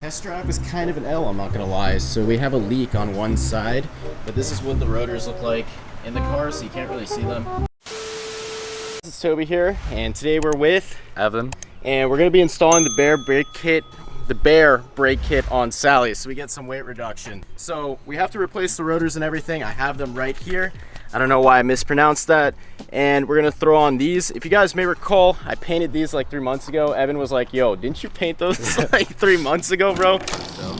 Test drive was kind of an L, I'm not gonna lie. So we have a leak on one side, but this is what the rotors look like in the car, so you can't really see them. This is Toby here, and today we're with Evan, and we're gonna be installing the Baer brake kit on Sally, so we get some weight reduction. So we have to replace the rotors and everything. I have them right here. I don't know why I mispronounced that. And we're gonna throw on these. If you guys may recall, I painted these like 3 months ago. Evan was like, yo, didn't you paint those like 3 months ago, bro? So,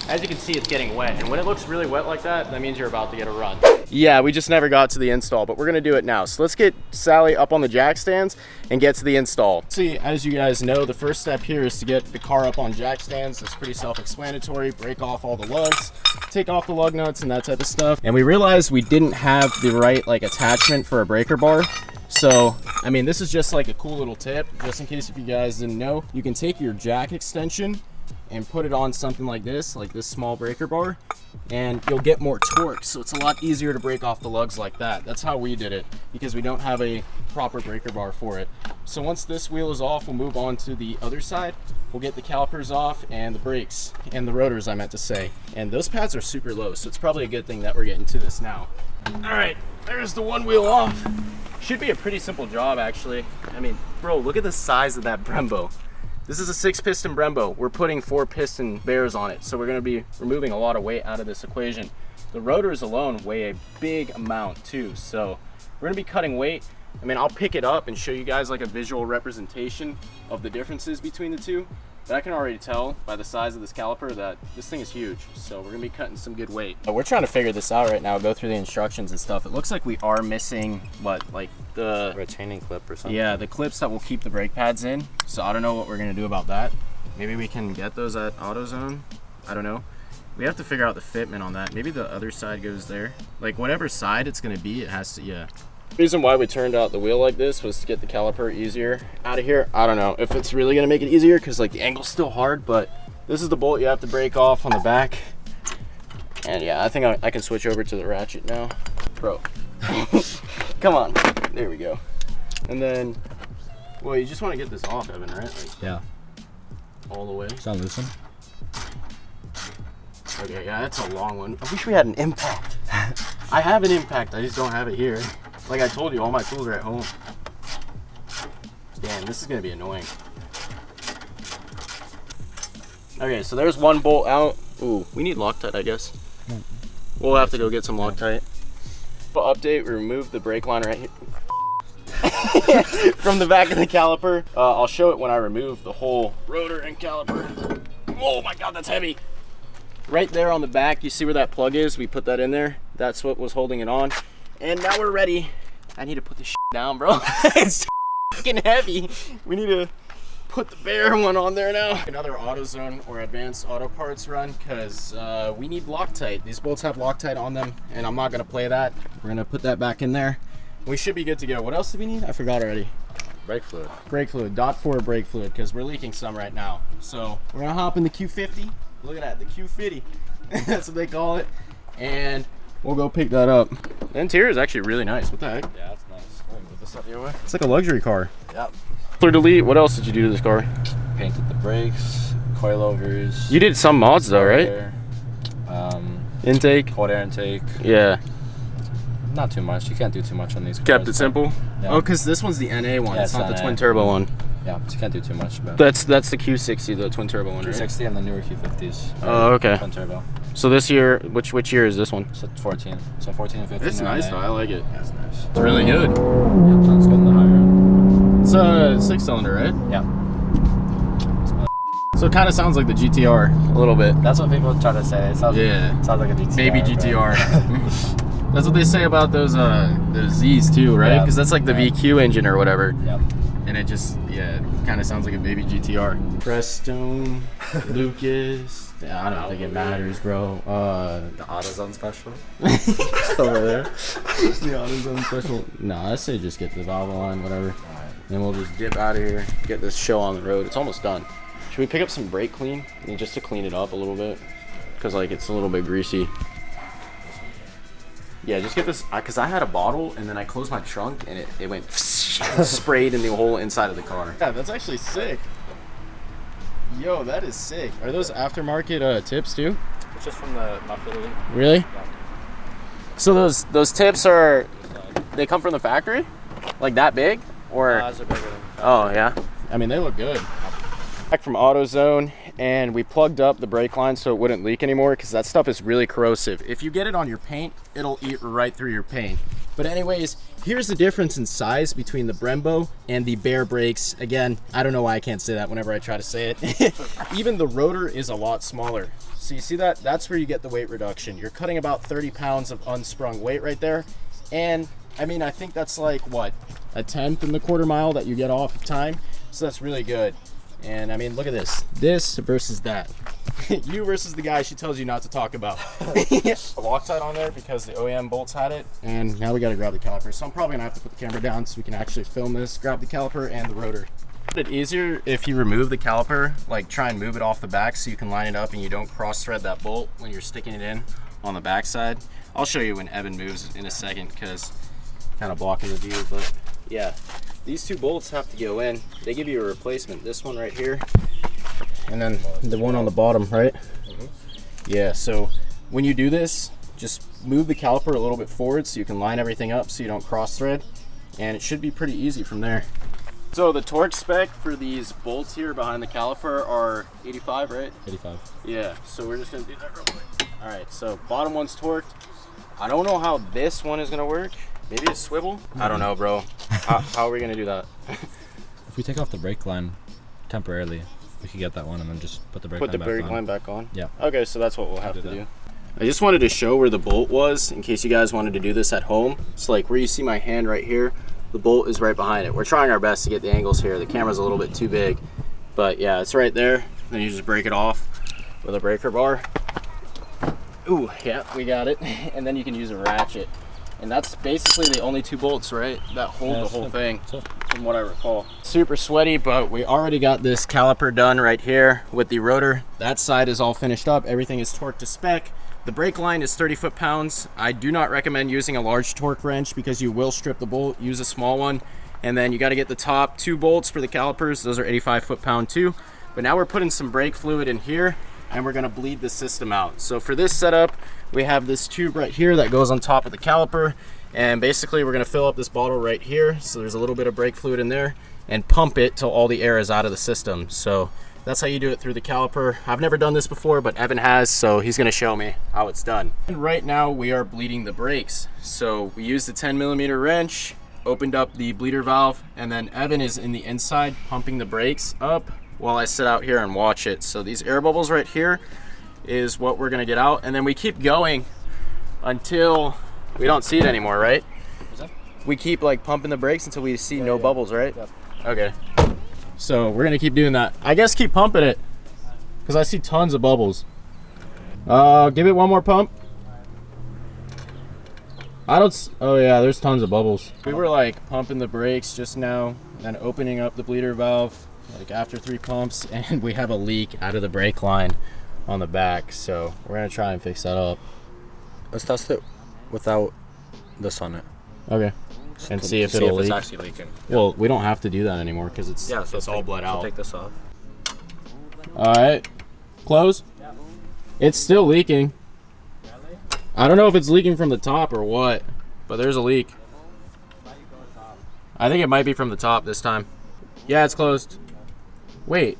as you can see, it's getting wet. And when it looks really wet like that, that means you're about to get a run. Yeah, we just never got to the install, but we're gonna do it now. So let's get Sally up on the jack stands and get to the install. See, as you guys know, the first step here is to get the car up on jack stands. It's pretty self-explanatory. Break off all the lugs, take off the lug nuts and that type of stuff. And we realized we didn't have the right like attachment for a breaker bar. So, I mean, this is just like a cool little tip, just in case if you guys didn't know. You can take your jack extension and put it on something like this small breaker bar, and you'll get more torque. So it's a lot easier to break off the lugs like that. That's how we did it, because we don't have a proper breaker bar for it. So once this wheel is off, we'll move on to the other side. We'll get the calipers off and the brakes and the rotors, I meant to say. And those pads are super low, so it's probably a good thing that we're getting to this now. All right, there's the one wheel off. Should be a pretty simple job, actually. I mean, bro, look at the size of that Brembo. This is a 6-piston Brembo. We're putting 4-piston Baers on it, so we're gonna be removing a lot of weight out of this equation. The rotors alone weigh a big amount too, so we're gonna be cutting weight. I mean, I'll pick it up and show you guys like a visual representation of the differences between the two, but I can already tell by the size of this caliper that this thing is huge, so we're gonna be cutting some good weight. We're trying to figure this out right now, go through the instructions and stuff. It looks like we are missing, what, like the retaining clip or something? Yeah, the clips that will keep the brake pads in, so I don't know what we're gonna do about that. Maybe we can get those at AutoZone, I don't know. We have to figure out the fitment on that. Maybe the other side goes there. Like whatever side it's gonna be, it has to, yeah. The reason why we turned out the wheel like this was to get the caliper easier out of here. I don't know if it's really gonna make it easier, because like the angle's still hard, but this is the bolt you have to break off on the back. And yeah, I think I can switch over to the ratchet now. Bro, come on, there we go. And then, well, you just wanna get this off, Evan, right? Like, yeah. All the way. It's not loosen. Okay, yeah, that's a long one. I wish we had an impact. I have an impact, I just don't have it here. Like I told you, all my tools are at home. Damn, this is gonna be annoying. Okay, so there's one bolt out. Ooh, we need Loctite, I guess. We'll have to go get some Loctite. But update, we removed the brake line right here. From the back of the caliper. I'll show it when I remove the whole rotor and caliper. Oh my God, that's heavy. Right there on the back, you see where that plug is? We put that in there. That's what was holding it on. And now we're ready. I need to put this shit down, bro. It's fucking heavy. We need to put the Baer one on there now. Another AutoZone or Advanced Auto Parts run, because we need Loctite. These bolts have Loctite on them, and I'm not gonna play that. We're gonna put that back in there. We should be good to go. What else do we need? I forgot already. Brake fluid. Brake fluid, .4 brake fluid, because we're leaking some right now. So we're gonna hop in the Q50. Look at that, the Q50. That's what they call it. And we'll go pick that up. The interior is actually really nice. What the heck? Yeah, that's nice. Let me move this up your way. It's like a luxury car. Yep. Fleur de lis, what else did you do to this car? Painted the brakes, coilovers. You did some mods though, right? Intake? Cold air intake. Yeah. Not too much. You can't do too much on these cars. Kept it simple? Yeah. Oh, because this one's the NA one. Yeah, it's not the NA. twin turbo one. Yeah, so you can't do too much. But That's the Q60, the twin turbo one, right? Q60 and the newer Q50s. Oh, okay. Twin turbo. So this year, which year is this one? So 14. So 14 and 15. It's nice though, I like it. Yeah, it's nice. It's really good. Yeah, sounds good in the higher end. It's a 6-cylinder, right? Yeah. So it kind of sounds like the GTR a little bit. That's what people try to say. It sounds, Yeah. Sounds like a GTR. Baby GTR. That's what they say about those Z's too, right? Because that's like the VQ engine or whatever. Yep. And it just, yeah, it kind of sounds like a baby GTR. Prestone, Lucas. I don't think it matters, bro. The AutoZone special. Over there. The AutoZone special. No, I say just get the valve on, whatever. Alright. Then we'll just dip out of here, get this show on the road. It's almost done. Should we pick up some brake clean? I mean, just to clean it up a little bit? Because, like, it's a little bit greasy. Yeah, just get this, because I had a bottle, and then I closed my trunk, and it went sprayed in the whole inside of the car. Yeah, that's actually sick. Yo, that is sick. Are those aftermarket tips too? It's just from the facility. Really? Yeah. So those tips are, they come from the factory? Like that big? Or? Those are bigger than Oh yeah. I mean, they look good. Back from AutoZone, and we plugged up the brake line so it wouldn't leak anymore because that stuff is really corrosive. If you get it on your paint, it'll eat right through your paint. But anyways, here's the difference in size between the Brembo and the Baer brakes. Again, I don't know why I can't say that whenever I try to say it. Even the rotor is a lot smaller. So you see that? That's where you get the weight reduction. You're cutting about 30 pounds of unsprung weight right there. And I mean, I think that's like what, a 1/10 in the quarter mile that you get off of time. So that's really good. And I mean, look at this versus that. You versus the guy she tells you not to talk about. A Loctite on there because the OEM bolts had it. And now we got to grab the caliper. So I'm probably gonna have to put the camera down so we can actually film this, grab the caliper and the rotor. It's easier if you remove the caliper, like try and move it off the back so you can line it up and you don't cross thread that bolt when you're sticking it in on the back side. I'll show you when Evan moves in a second because kind of blocking the view, but yeah, these two bolts have to go in. They give you a replacement, this one right here and then the one on the bottom, right? Yeah, so when you do this, just move the caliper a little bit forward so you can line everything up so you don't cross thread, and it should be pretty easy from there. So the torque spec for these bolts here behind the caliper are 85, right? 85. Yeah, so we're just gonna do that real quick. All right, so bottom one's torqued. I don't know how this one is gonna work. Maybe a swivel? I don't know, bro. How are we gonna do that? If we take off the brake line temporarily, we could get that one and then just put the brake line back on? Yeah. Okay, so that's what we'll have to do. I just wanted to show where the bolt was in case you guys wanted to do this at home. So like where you see my hand right here, the bolt is right behind it. We're trying our best to get the angles here. The camera's a little bit too big, but yeah, it's right there. Then you just break it off with a breaker bar. Ooh, yeah, we got it. And then you can use a ratchet. And that's basically the only two bolts, right, that hold the whole thing, from what I recall. Super sweaty, but we already got this caliper done right here with the rotor. That side is all finished up. Everything is torqued to spec. The brake line is 30 foot-pounds. I do not recommend using a large torque wrench because you will strip the bolt. Use a small one. And then you got to get the top two bolts for the calipers. Those are 85 foot-pound too. But now we're putting some brake fluid in here and we're going to bleed the system out. So for this setup, we have this tube right here that goes on top of the caliper, and basically we're going to fill up this bottle right here, so there's a little bit of brake fluid in there, and pump it till all the air is out of the system. So that's how you do it through the caliper. I've never done this before, but Evan has, so he's going to show me how it's done. And right now we are bleeding the brakes. So we used the 10mm wrench, opened up the bleeder valve, and then Evan is in the inside pumping the brakes up while I sit out here and watch it. So these air bubbles right here is what we're gonna get out, and then we keep going until we don't see it anymore, right? We keep like pumping the brakes until we see no bubbles, right? Yep. Okay. So we're gonna keep doing that. I guess keep pumping it because I see tons of bubbles. Give it one more pump. Oh yeah, there's tons of bubbles. We were like pumping the brakes just now, then opening up the bleeder valve like after 3 pumps, and we have a leak out of the brake line on the back, so we're gonna try and fix that up. Let's test it without this on it. Okay. And see if it'll leak. It's actually leaking. Well, we don't have to do that anymore because it's all bled out. Take this off. All right, close. It's still leaking. I don't know if it's leaking from the top or what, but there's a leak. I think it might be from the top this time. Yeah, it's closed. Wait,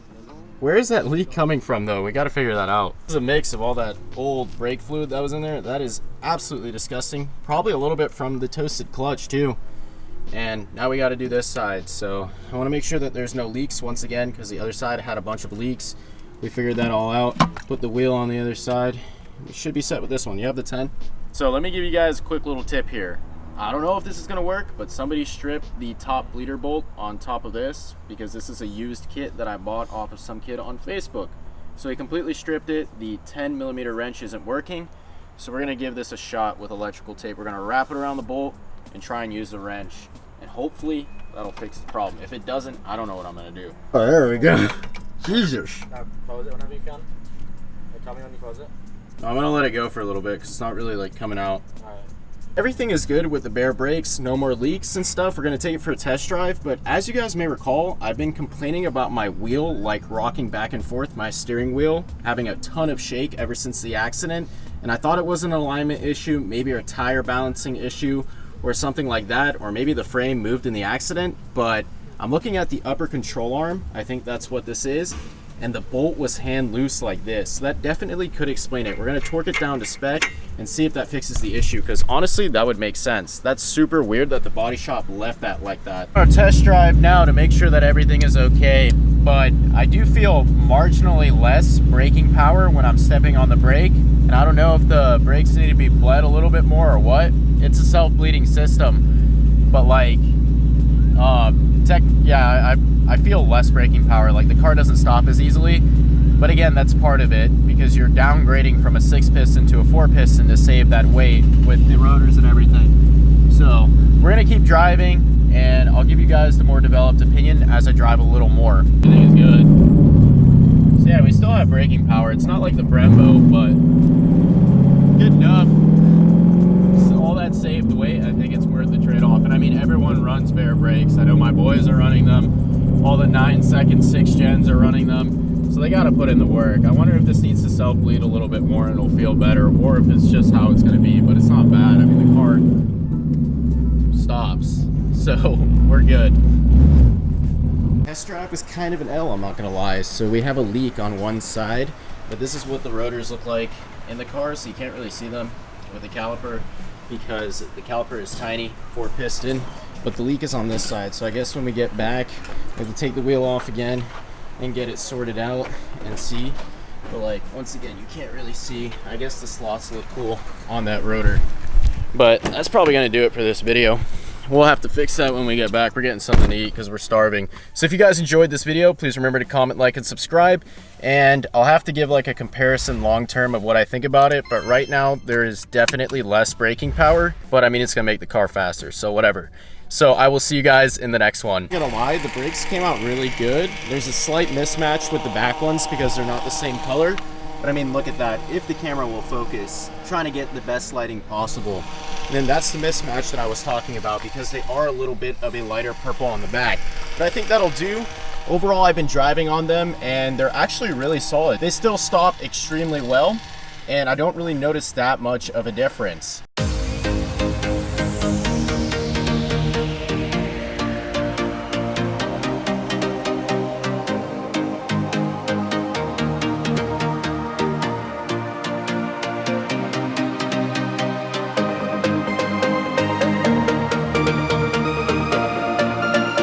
where is that leak coming from though? We got to figure that out. This is a mix of all that old brake fluid that was in there. That is absolutely disgusting. Probably a little bit from the toasted clutch too. And now we got to do this side. So I want to make sure that there's no leaks once again because the other side had a bunch of leaks. We figured that all out. Put the wheel on the other side. We should be set with this one. You have the 10? So let me give you guys a quick little tip here. I don't know if this is gonna work, but somebody stripped the top bleeder bolt on top of this because this is a used kit that I bought off of some kid on Facebook. So he completely stripped it. The 10mm wrench isn't working. So we're gonna give this a shot with electrical tape. We're gonna wrap it around the bolt and try and use the wrench. And hopefully that'll fix the problem. If it doesn't, I don't know what I'm gonna do. Oh, there we go. Jesus. Now, close it whenever you can. Tell me when you close it. I'm gonna let it go for a little bit because it's not really like coming out. Alright. everything is good with the Baer brakes, no more leaks and stuff. We're gonna take it for a test drive, but as you guys may recall, I've been complaining about my wheel like rocking back and forth, my steering wheel, having a ton of shake ever since the accident. And I thought it was an alignment issue, maybe a tire balancing issue or something like that, or maybe the frame moved in the accident, but I'm looking at the upper control arm. I think that's what this is. And the bolt was hand loose like this. So that definitely could explain it. We're gonna torque it down to spec and see if that fixes the issue, because honestly, that would make sense. That's super weird that the body shop left that like that. Our test drive now to make sure that everything is okay, but I do feel marginally less braking power when I'm stepping on the brake. And I don't know if the brakes need to be bled a little bit more or what. It's a self-bleeding system, but like, I feel less braking power. Like the car doesn't stop as easily, but again, that's part of it because you're downgrading from a 6-piston to a 4-piston to save that weight with the rotors and everything. So we're gonna keep driving, and I'll give you guys the more developed opinion as I drive a little more. Everything is good. So yeah, we still have braking power. It's not like the Brembo, but good enough. All that saved weight, I think it's worth the trade-off. And I mean, everyone runs Baer brakes. I know my boys are running them. All the 9-second 6-gens are running them. So they got to put in the work. I wonder if this needs to self-bleed a little bit more and it'll feel better, or if it's just how it's going to be. But it's not bad. I mean, the car stops. So we're good. Test drive was kind of an L, I'm not going to lie. So we have a leak on one side, but this is what the rotors look like in the car, so you can't really see them with the caliper, because the caliper is tiny, 4-piston, but the leak is on this side. So I guess when we get back, we have to take the wheel off again and get it sorted out and see. But like, once again, you can't really see. I guess the slots look cool on that rotor. But that's probably gonna do it for this video. We'll have to fix that when we get back. We're getting something to eat because we're starving. So if you guys enjoyed this video, please remember to comment, like, and subscribe. And I'll have to give like a comparison long term of what I think about it. But right now there is definitely less braking power, but I mean, it's gonna make the car faster, so whatever. So I will see you guys in the next one. I'm not gonna lie, the brakes came out really good. There's a slight mismatch with the back ones because they're not the same color. But I mean, look at that. If the camera will focus, trying to get the best lighting possible. And then that's the mismatch that I was talking about, because they are a little bit of a lighter purple on the back. But I think that'll do. Overall, I've been driving on them and they're actually really solid. They still stop extremely well, and I don't really notice that much of a difference.